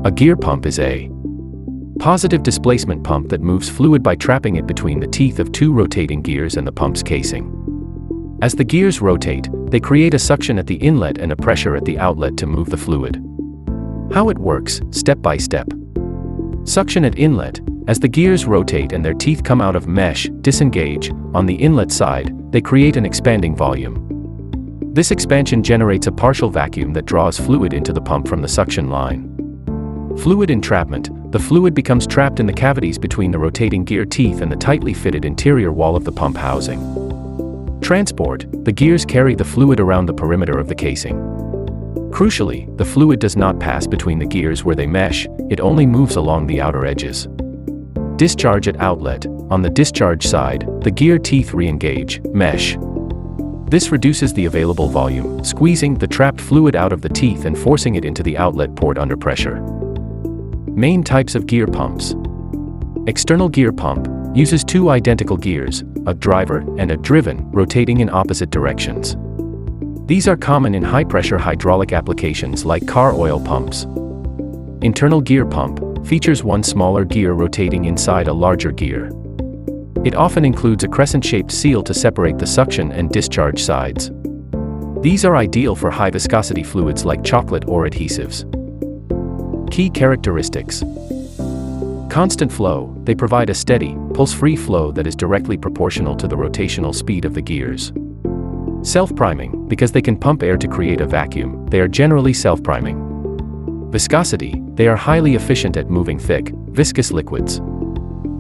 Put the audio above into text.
A gear pump is a positive displacement pump that moves fluid by trapping it between the teeth of two rotating gears and the pump's casing. As the gears rotate, they create a suction at the inlet and a pressure at the outlet to move the fluid. How it works, step by step. Suction at inlet. As the gears rotate and their teeth come out of mesh, disengage, on the inlet side, they create an expanding volume. This expansion generates a partial vacuum that draws fluid into the pump from the suction line. Fluid entrapment. The fluid becomes trapped in the cavities between the rotating gear teeth and the tightly fitted interior wall of the pump housing. Transport. The gears carry the fluid around the perimeter of the casing. Crucially, the fluid does not pass between the gears where they mesh, it only moves along the outer edges. Discharge at outlet. On the discharge side, the gear teeth re-engage, mesh. This reduces the available volume, squeezing the trapped fluid out of the teeth and forcing it into the outlet port under pressure. Main types of gear pumps. External gear pump uses two identical gears, a driver and a driven, rotating in opposite directions. These are common in high-pressure hydraulic applications like car oil pumps. Internal gear pump features one smaller gear rotating inside a larger gear. It often includes a crescent-shaped seal to separate the suction and discharge sides. These are ideal for high-viscosity fluids like chocolate or adhesives. Key characteristics. Constant flow. They provide a steady, pulse-free flow that is directly proportional to the rotational speed of the gears. Self-priming. Because they can pump air to create a vacuum, they are generally self-priming. Viscosity. They are highly efficient at moving thick, viscous liquids.